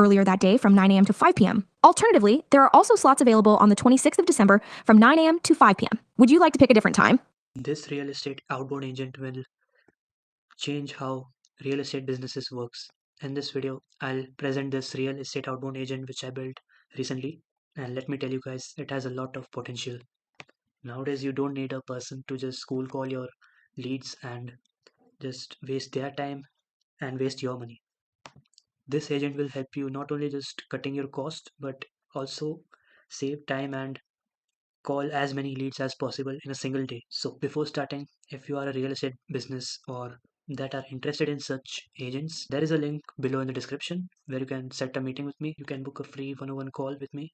earlier that day from 9 a.m. to 5 p.m. Alternatively, there are also slots available on the 26th of December from 9 a.m. to 5 p.m. Would you like to pick a different time? This real estate outbound agent will change how real estate businesses works. In this video, I'll present this real estate outbound agent which I built recently. And let me tell you guys, it has a lot of potential. Nowadays, you don't need a person to just cold call your leads and just waste their time and waste your money. This agent will help you not only just cutting your cost, but also save time and call as many leads as possible in a single day. So before starting, if you are a real estate business or that are interested in such agents, there is a link below in the description where you can set a meeting with me. You can book a free one-on-one call with me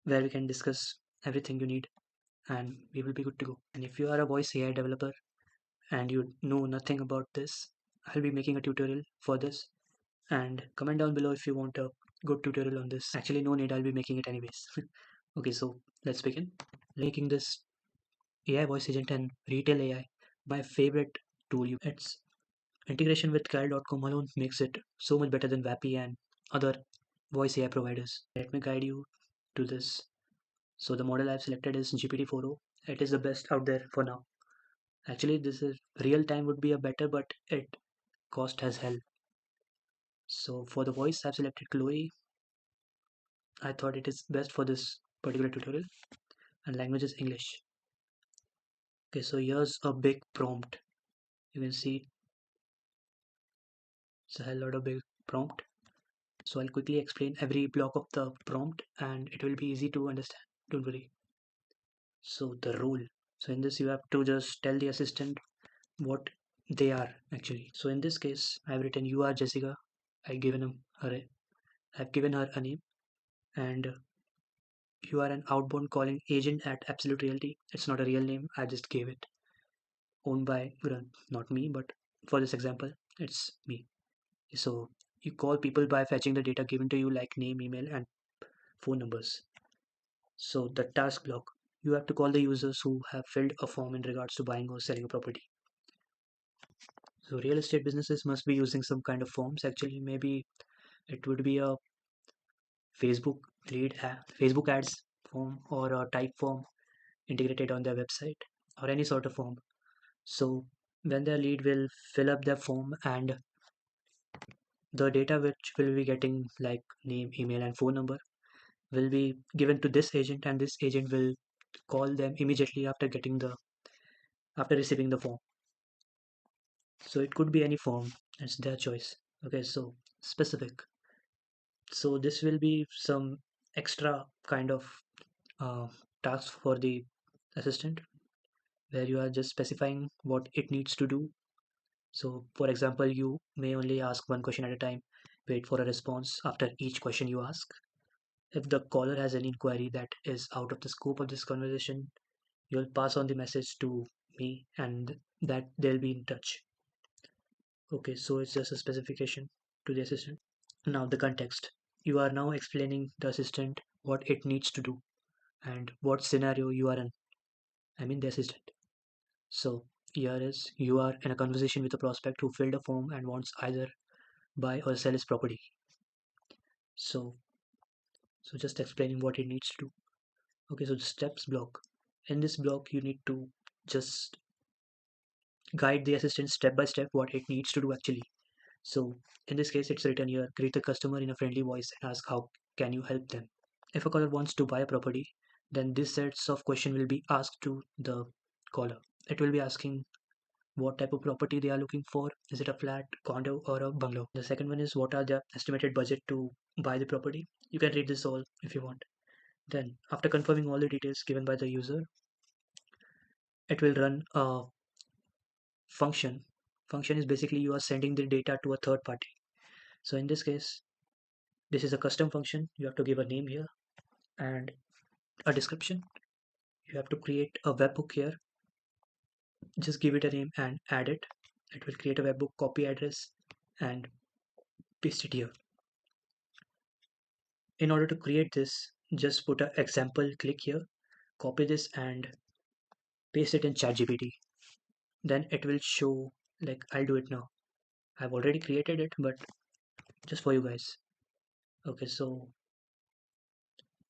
where we can discuss everything you need and we will be good to go. And if you are a voice AI developer and you know nothing about this, I'll be making a tutorial for this, and comment down below if you want a good tutorial on this. Actually, no need, I'll be making it anyways. Okay, so let's begin. Making this AI voice agent and retail AI, my favorite tool. Its integration with Kyle.com alone makes it so much better than Vapi and other voice AI providers. Let me guide you to this. So the model I've selected is GPT-4o. It is the best out there for now. Actually, this is real time would be a better, but it cost as hell. So for the voice, I've selected Chloe. I thought it is best for this particular tutorial, and language is English. Okay, so here's a big prompt. You can see it's a hell lot of big prompt. So I'll quickly explain every block of the prompt and it will be easy to understand. Don't worry. So the rule. So in this you have to just tell the assistant what they are actually. So in this case I've written you are Jessica. I've given her a name, and you are an outbound calling agent at Absolute Realty. It's not a real name. I just gave it. Owned by, well, not me, but for this example, it's me. So you call people by fetching the data given to you like name, email, and phone numbers. So the task block, you have to call the users who have filled a form in regards to buying or selling a property. So real estate businesses must be using some kind of forms. Actually, maybe it would be a Facebook ads form or a type form integrated on their website or any sort of form. So when their lead will fill up their form, and the data which will be getting like name, email, and phone number will be given to this agent, and this agent will call them immediately after receiving the form. So it could be any form, it's their choice. Okay, so specific. So this will be some extra kind of uh, task for the assistant where you are just specifying what it needs to do. So for example, you may only ask one question at a time, wait for a response after each question you ask. If the caller has any inquiry that is out of the scope of this conversation, you'll pass on the message to me and that they'll be in touch. Okay, so it's just a specification to the assistant. Now the context. You are now explaining the assistant what it needs to do and what scenario you are in. I mean the assistant. So here is you are in a conversation with a prospect who filled a form and wants either buy or sell his property. So just explaining what it needs to do. Okay, so the steps block. In this block, you need to just guide the assistant step by step what it needs to do actually. So in this case, it's written here, greet the customer in a friendly voice and ask how can you help them. If a caller wants to buy a property, then this sets of question will be asked to the caller. It will be asking what type of property they are looking for. Is it a flat, condo, or a bungalow? The second one is what are their estimated budget to buy the property. You can read this all if you want. Then after confirming all the details given by the user, it will run a function. Function is basically you are sending the data to a third party. So in this case, this is a custom function. You have to give a name here and a description. You have to create a webhook here. Just give it a name and add it. It will create a webhook, copy address, and paste it here. In order to create this, just put an example, click here, copy this and paste it in ChatGPT. Then it will show, like I'll do it now. I've already created it, but just for you guys. Okay, so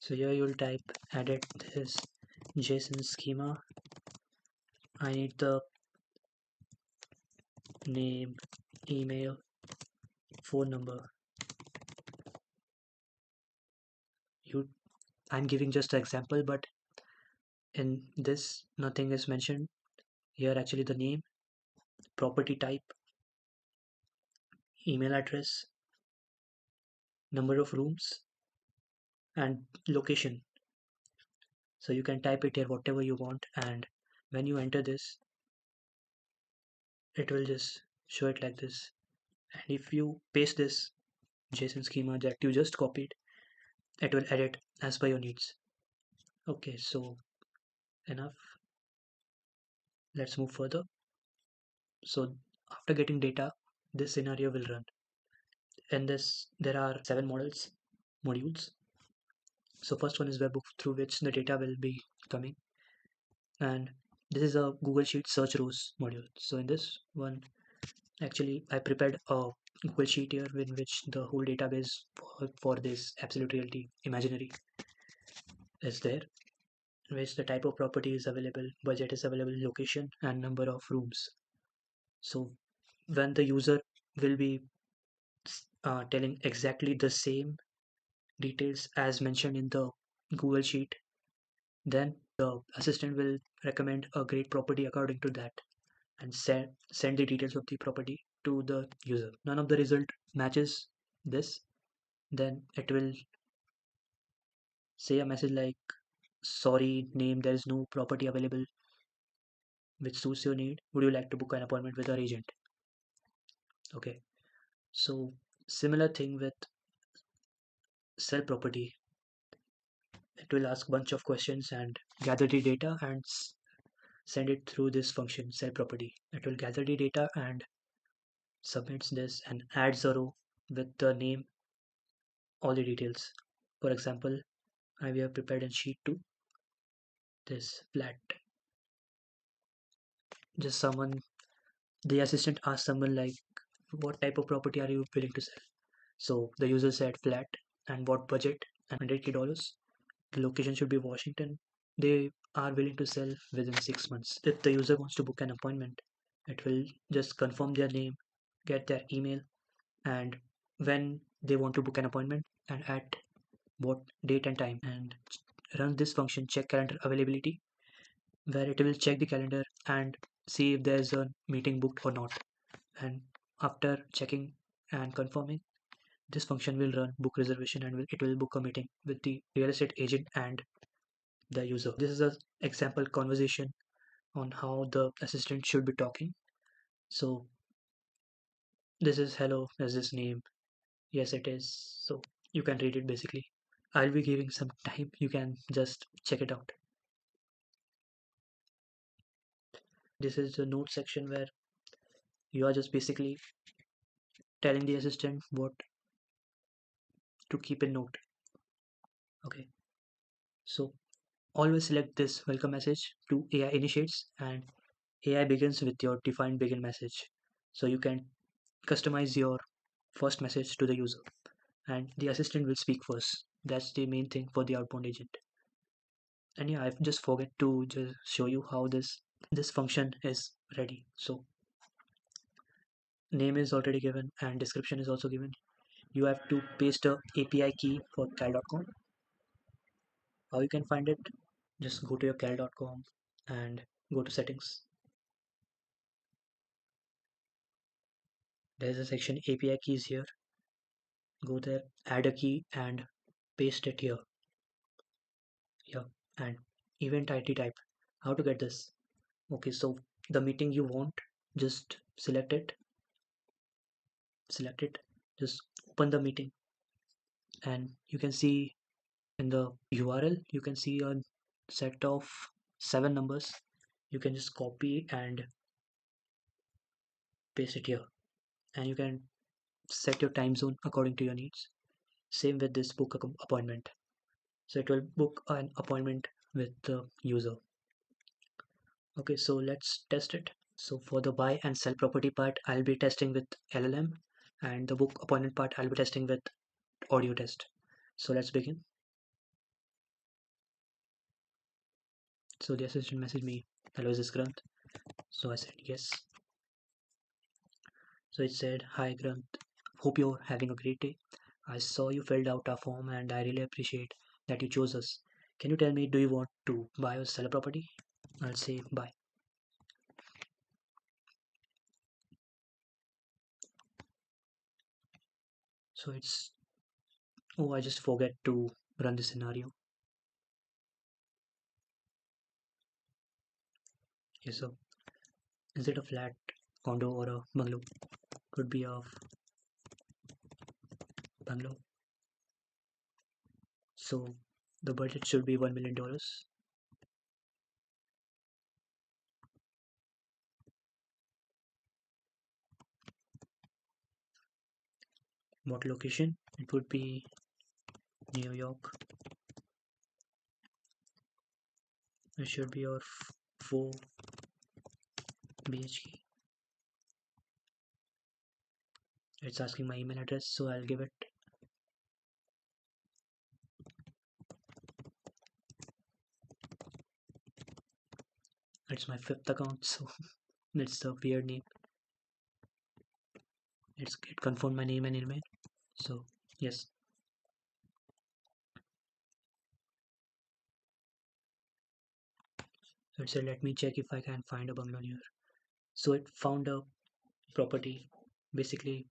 here you'll type edit this JSON schema. I need the name, email, phone number. You, I'm giving just an example, but in this nothing is mentioned. Here actually the name, property type, email address, number of rooms, and location. So you can type it here whatever you want, and when you enter this, it will just show it like this. And if you paste this JSON schema that you just copied, it will edit as per your needs. Okay, so enough. Let's move further. So after getting data, this scenario will run. In this, there are 7 modules. So first one is webbook through which the data will be coming, and this is a Google Sheet search rows module. So in this one, actually, I prepared a Google Sheet here in which the whole database for this Absolute Realty Imaginary is there, in which the type of property is available, budget is available, location, and number of rooms. So when the user will be telling exactly the same details as mentioned in the Google Sheet, then the assistant will recommend a great property according to that and send the details of the property to the user. None of the result matches this, then it will say a message like, sorry name, there is no property available which suits your need. Would you like to book an appointment with our agent? Okay, so similar thing with sell property. It will ask bunch of questions and gather the data and send it through this function sell property. It will gather the data and submits this and adds a row with the name, all the details. For example, I have prepared in sheet 2 this flat. Just someone, the assistant asked someone like, what type of property are you willing to sell? So the user said flat and what budget, and $100K. The location should be Washington. They are willing to sell within 6 months. If the user wants to book an appointment, it will just confirm their name, get their email, and when they want to book an appointment and at what date and time, and run this function check calendar availability, where it will check the calendar and see if there's a meeting booked or not. And after checking and confirming, this function will run book reservation and it will book a meeting with the real estate agent and the user. This is an example conversation on how the assistant should be talking. So this is hello, is this name? Yes, it is. So you can read it basically. I'll be giving some time. You can just check it out. This is the note section where you are just basically telling the assistant what to keep in note. Okay. So always select this welcome message to AI initiates and AI begins with your defined begin message. So you can customize your first message to the user and the assistant will speak first. That's the main thing for the outbound agent. And yeah, I just forget to just show you how this function is ready. So name is already given and description is also given. You have to paste a API key for cal.com. How you can find it? Just go to your cal.com and go to settings. There's a section API keys here. Go there, add a key and paste it here. Here and event ID type. How to get this? Okay, so the meeting you want, just select it, just open the meeting, and you can see in the URL, you can see a set of 7 numbers. You can just copy and paste it here, and you can set your time zone according to your needs. Same with this book appointment. So it will book an appointment with the user. Okay, so let's test it. So for the buy and sell property part, I'll be testing with LLM, and the book appointment part I'll be testing with audio test. So let's begin. So the assistant messaged me, "Hello, is this Grant?" So I said yes. So it said, "Hi Grant, hope you're having a great day. I saw you filled out our form and I really appreciate that you chose us. Can you tell me, do you want to buy or sell a property?" I'll say buy. So it's, oh, I just forget to run the scenario. Yes, so is it a flat, condo, or a bungalow? Could be a bungalow. So the budget should be $1 million. What location? It would be New York. It should be your 4 BHK. It's asking my email address, so I'll give it. It's my 5th account, so it's a weird name. It confirmed my name and email. So yes. So it said, let me check if I can find a bungalow near. So it found a property. Basically,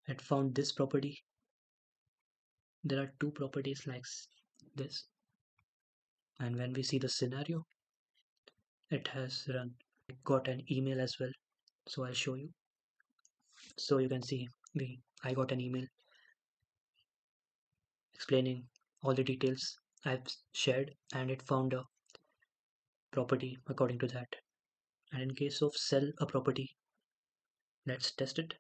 it found this property. There are 2 properties like this, and when we see the scenario, it has run. I got an email as well, so I'll show you. So you can see I got an email explaining all the details I've shared, and it found a property according to that. And in case of sell a property, let's test it.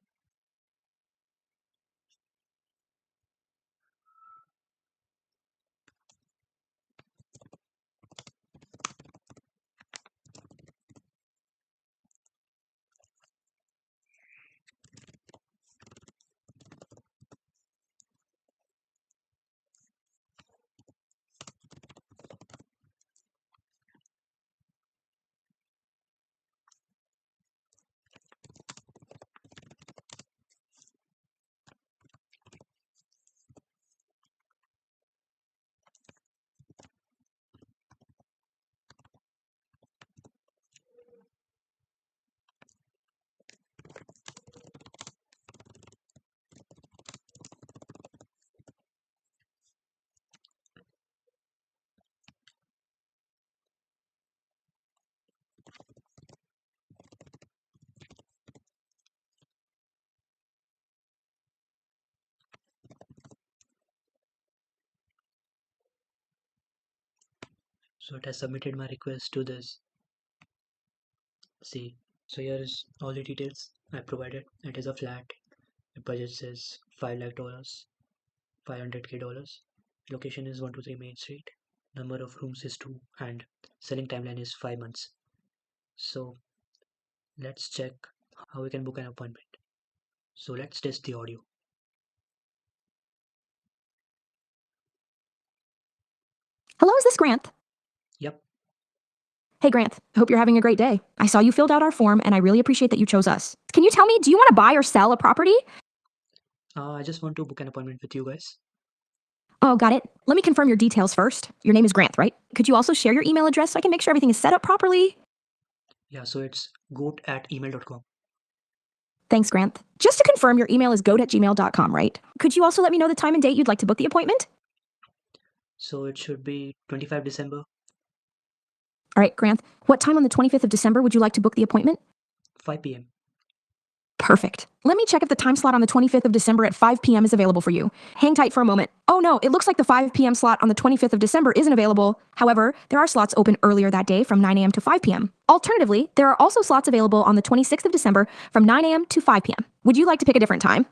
So it has submitted my request to this. See, so here is all the details I provided. It is a flat. The budget says $5 lakh, $500K. Location is 123 Main Street. Number of rooms is 2, and selling timeline is 5 months. So let's check how we can book an appointment. So let's test the audio. Hello, is this Grant? Yep. Hey, Grant. I hope you're having a great day. I saw you filled out our form, and I really appreciate that you chose us. Can you tell me, do you want to buy or sell a property? I just want to book an appointment with you guys. Oh, got it. Let me confirm your details first. Your name is Grant, right? Could you also share your email address so I can make sure everything is set up properly? Yeah, so it's goat@email.com. Thanks, Grant. Just to confirm, your email is goat@gmail.com, right? Could you also let me know the time and date you'd like to book the appointment? So it should be 25 December, All right, Grant. What time on the 25th of December would you like to book the appointment? 5 p.m. Perfect. Let me check if the time slot on the 25th of December at 5 p.m. is available for you. Hang tight for a moment. Oh no, it looks like the 5 p.m. slot on the 25th of December isn't available. However, there are slots open earlier that day from 9 a.m. to 5 p.m. Alternatively, there are also slots available on the 26th of December from 9 a.m. to 5 p.m. Would you like to pick a different time?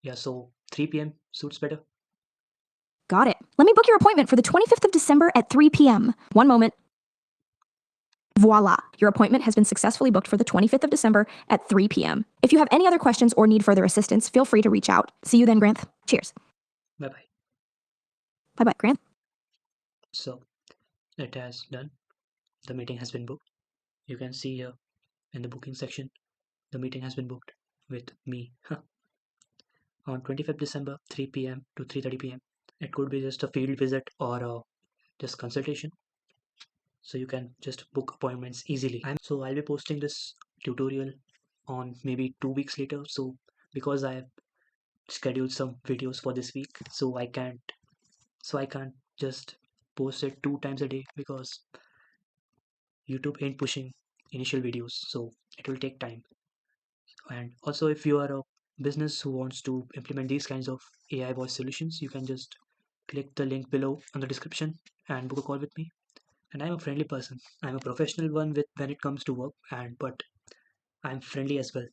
Yeah, so 3 p.m. suits better. Got it. Let me book your appointment for the 25th of December at 3 p.m. One moment. Voila, your appointment has been successfully booked for the 25th of December at 3 p.m. If you have any other questions or need further assistance, feel free to reach out. See you then, Grant. Cheers. Bye bye. Bye bye, Grant. So it has done. The meeting has been booked. You can see here in the booking section, the meeting has been booked with me on 25th December, 3 p.m. to 3:30 p.m. It could be just a field visit or just consultation. So you can just book appointments easily. I'll be posting this tutorial on maybe 2 weeks later. So because I have scheduled some videos for this week, so I can't just post it 2 times a day because YouTube ain't pushing initial videos, so it will take time. And also, if you are a business who wants to implement these kinds of AI voice solutions, you can just click the link below on the description and book a call with me. And I'm a friendly person. I'm a professional one with when it comes to work, and but I'm friendly as well.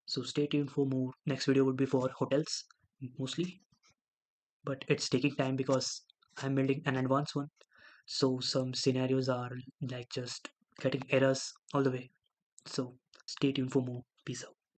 So stay tuned for more. Next video would be for hotels mostly, but it's taking time because I'm building an advanced one. So some scenarios are like just getting errors all the way. So stay tuned for more. Peace out.